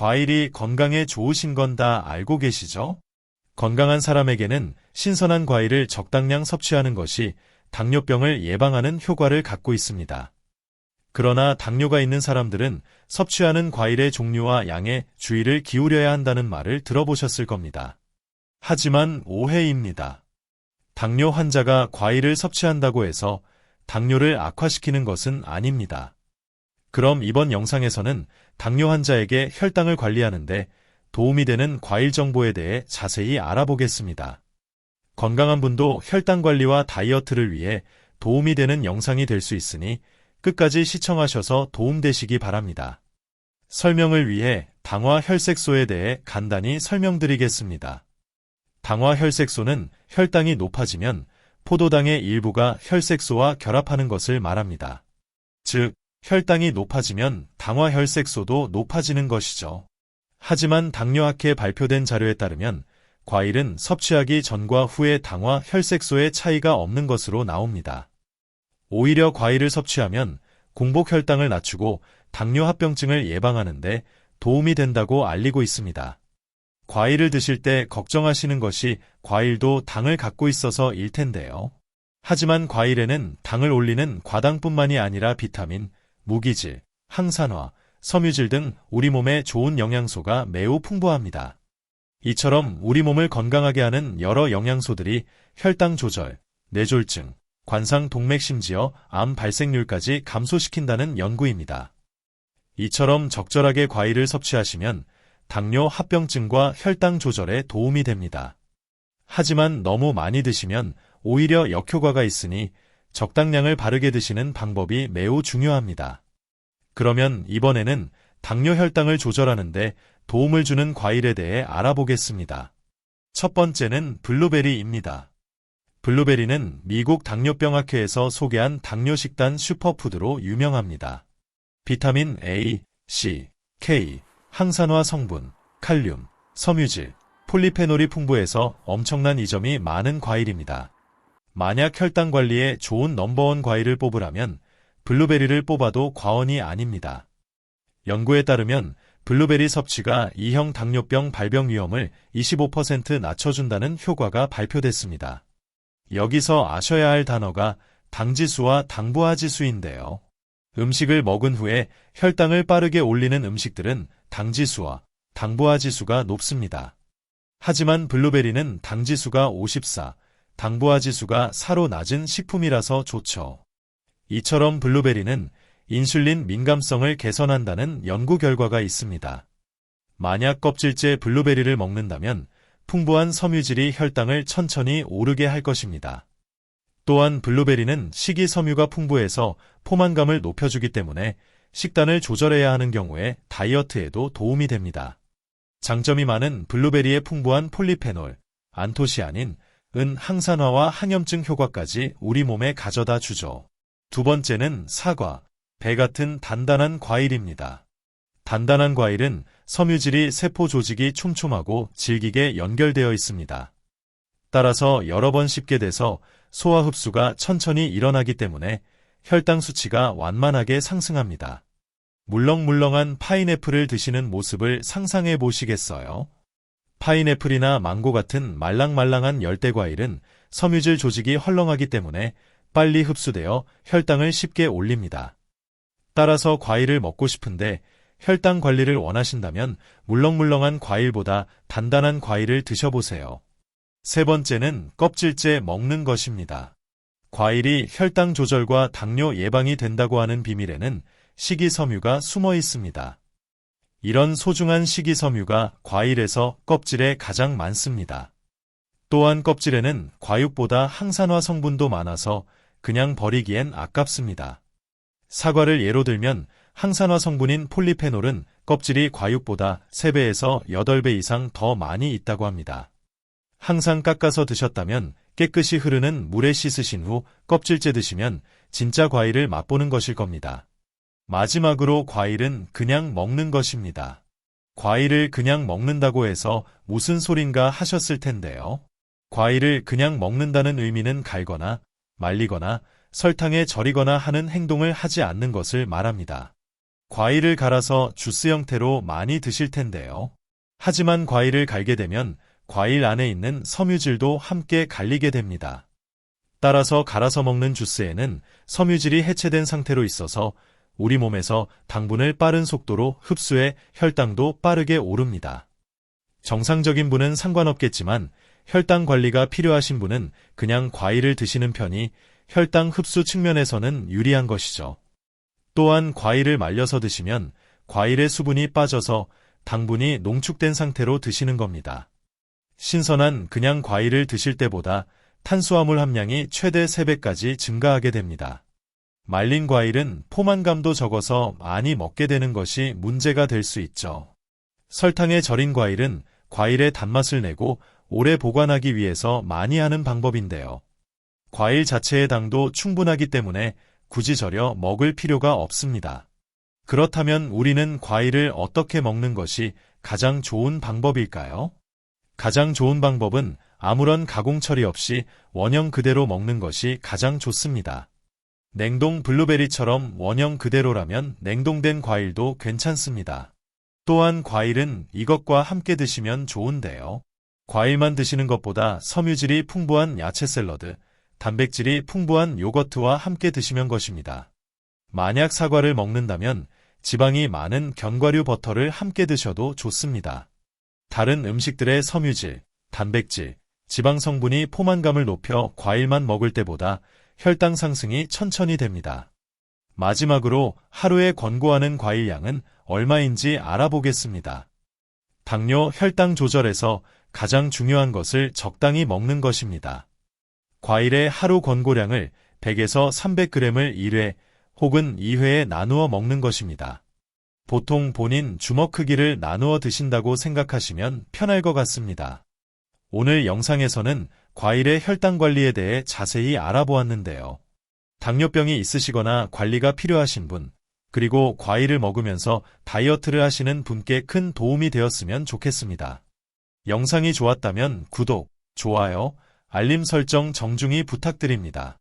과일이 건강에 좋으신 건 다 알고 계시죠? 건강한 사람에게는 신선한 과일을 적당량 섭취하는 것이 당뇨병을 예방하는 효과를 갖고 있습니다. 그러나 당뇨가 있는 사람들은 섭취하는 과일의 종류와 양에 주의를 기울여야 한다는 말을 들어보셨을 겁니다. 하지만 오해입니다. 당뇨 환자가 과일을 섭취한다고 해서 당뇨를 악화시키는 것은 아닙니다. 그럼 이번 영상에서는 당뇨 환자에게 혈당을 관리하는데 도움이 되는 과일 정보에 대해 자세히 알아보겠습니다. 건강한 분도 혈당 관리와 다이어트를 위해 도움이 되는 영상이 될 수 있으니 끝까지 시청하셔서 도움되시기 바랍니다. 설명을 위해 당화혈색소에 대해 간단히 설명드리겠습니다. 당화혈색소는 혈당이 높아지면 포도당의 일부가 혈색소와 결합하는 것을 말합니다. 즉, 혈당이 높아지면 당화혈색소도 높아지는 것이죠. 하지만 당뇨학회 발표된 자료에 따르면 과일은 섭취하기 전과 후의 당화혈색소의 차이가 없는 것으로 나옵니다. 오히려 과일을 섭취하면 공복 혈당을 낮추고 당뇨 합병증을 예방하는데 도움이 된다고 알리고 있습니다. 과일을 드실 때 걱정하시는 것이 과일도 당을 갖고 있어서일 텐데요. 하지만 과일에는 당을 올리는 과당뿐만이 아니라 비타민, 무기질, 항산화, 섬유질 등 우리 몸에 좋은 영양소가 매우 풍부합니다. 이처럼 우리 몸을 건강하게 하는 여러 영양소들이 혈당 조절, 뇌졸중, 관상 동맥 심지어 암 발생률까지 감소시킨다는 연구입니다. 이처럼 적절하게 과일을 섭취하시면 당뇨 합병증과 혈당 조절에 도움이 됩니다. 하지만 너무 많이 드시면 오히려 역효과가 있으니 적당량을 바르게 드시는 방법이 매우 중요합니다. 그러면 이번에는 당뇨 혈당을 조절하는데 도움을 주는 과일에 대해 알아보겠습니다. 첫 번째는 블루베리입니다. 블루베리는 미국 당뇨병학회에서 소개한 당뇨식단 슈퍼푸드로 유명합니다. 비타민 A, C, K, 항산화 성분, 칼륨, 섬유질, 폴리페놀이 풍부해서 엄청난 이점이 많은 과일입니다. 만약 혈당 관리에 좋은 넘버원 과일을 뽑으라면 블루베리를 뽑아도 과언이 아닙니다. 연구에 따르면 블루베리 섭취가 2형 당뇨병 발병 위험을 25% 낮춰준다는 효과가 발표됐습니다. 여기서 아셔야 할 단어가 당지수와 당부하지수인데요. 음식을 먹은 후에 혈당을 빠르게 올리는 음식들은 당지수와 당부하지수가 높습니다. 하지만 블루베리는 당지수가 54, 당부하지수가 4로 낮은 식품이라서 좋죠. 이처럼 블루베리는 인슐린 민감성을 개선한다는 연구 결과가 있습니다. 만약 껍질째 블루베리를 먹는다면 풍부한 섬유질이 혈당을 천천히 오르게 할 것입니다. 또한 블루베리는 식이섬유가 풍부해서 포만감을 높여주기 때문에 식단을 조절해야 하는 경우에 다이어트에도 도움이 됩니다. 장점이 많은 블루베리의 풍부한 폴리페놀, 안토시아닌, 은 항산화와 항염증 효과까지 우리 몸에 가져다 주죠. 두 번째는 사과, 배 같은 단단한 과일입니다. 단단한 과일은 섬유질이 세포 조직이 촘촘하고 질기게 연결되어 있습니다. 따라서 여러 번 씹게 돼서 소화 흡수가 천천히 일어나기 때문에 혈당 수치가 완만하게 상승합니다. 물렁물렁한 파인애플을 드시는 모습을 상상해 보시겠어요? 파인애플이나 망고 같은 말랑말랑한 열대과일은 섬유질 조직이 헐렁하기 때문에 빨리 흡수되어 혈당을 쉽게 올립니다. 따라서 과일을 먹고 싶은데 혈당 관리를 원하신다면 물렁물렁한 과일보다 단단한 과일을 드셔보세요. 세 번째는 껍질째 먹는 것입니다. 과일이 혈당 조절과 당뇨 예방이 된다고 하는 비밀에는 식이섬유가 숨어 있습니다. 이런 소중한 식이섬유가 과일에서 껍질에 가장 많습니다. 또한 껍질에는 과육보다 항산화 성분도 많아서 그냥 버리기엔 아깝습니다. 사과를 예로 들면 항산화 성분인 폴리페놀은 껍질이 과육보다 3배에서 8배 이상 더 많이 있다고 합니다. 항상 깎아서 드셨다면 깨끗이 흐르는 물에 씻으신 후 껍질째 드시면 진짜 과일을 맛보는 것일 겁니다. 마지막으로 과일은 그냥 먹는 것입니다. 과일을 그냥 먹는다고 해서 무슨 소린가 하셨을 텐데요. 과일을 그냥 먹는다는 의미는 갈거나 말리거나 설탕에 절이거나 하는 행동을 하지 않는 것을 말합니다. 과일을 갈아서 주스 형태로 많이 드실 텐데요. 하지만 과일을 갈게 되면 과일 안에 있는 섬유질도 함께 갈리게 됩니다. 따라서 갈아서 먹는 주스에는 섬유질이 해체된 상태로 있어서 우리 몸에서 당분을 빠른 속도로 흡수해 혈당도 빠르게 오릅니다. 정상적인 분은 상관없겠지만 혈당 관리가 필요하신 분은 그냥 과일을 드시는 편이 혈당 흡수 측면에서는 유리한 것이죠. 또한 과일을 말려서 드시면 과일의 수분이 빠져서 당분이 농축된 상태로 드시는 겁니다. 신선한 그냥 과일을 드실 때보다 탄수화물 함량이 최대 3배까지 증가하게 됩니다. 말린 과일은 포만감도 적어서 많이 먹게 되는 것이 문제가 될 수 있죠. 설탕에 절인 과일은 과일의 단맛을 내고 오래 보관하기 위해서 많이 하는 방법인데요. 과일 자체의 당도 충분하기 때문에 굳이 절여 먹을 필요가 없습니다. 그렇다면 우리는 과일을 어떻게 먹는 것이 가장 좋은 방법일까요? 가장 좋은 방법은 아무런 가공 처리 없이 원형 그대로 먹는 것이 가장 좋습니다. 냉동 블루베리처럼 원형 그대로라면 냉동된 과일도 괜찮습니다. 또한 과일은 이것과 함께 드시면 좋은데요. 과일만 드시는 것보다 섬유질이 풍부한 야채 샐러드, 단백질이 풍부한 요거트와 함께 드시면 것입니다. 만약 사과를 먹는다면 지방이 많은 견과류 버터를 함께 드셔도 좋습니다. 다른 음식들의 섬유질, 단백질, 지방 성분이 포만감을 높여 과일만 먹을 때보다 혈당 상승이 천천히 됩니다. 마지막으로 하루에 권고하는 과일 양은 얼마인지 알아보겠습니다. 당뇨 혈당 조절에서 가장 중요한 것을 적당히 먹는 것입니다. 과일의 하루 권고량을 100에서 300g을 1회 혹은 2회에 나누어 먹는 것입니다. 보통 본인 주먹 크기를 나누어 드신다고 생각하시면 편할 것 같습니다. 오늘 영상에서는 과일의 혈당 관리에 대해 자세히 알아보았는데요. 당뇨병이 있으시거나 관리가 필요하신 분, 그리고 과일을 먹으면서 다이어트를 하시는 분께 큰 도움이 되었으면 좋겠습니다. 영상이 좋았다면 구독, 좋아요, 알림 설정 정중히 부탁드립니다.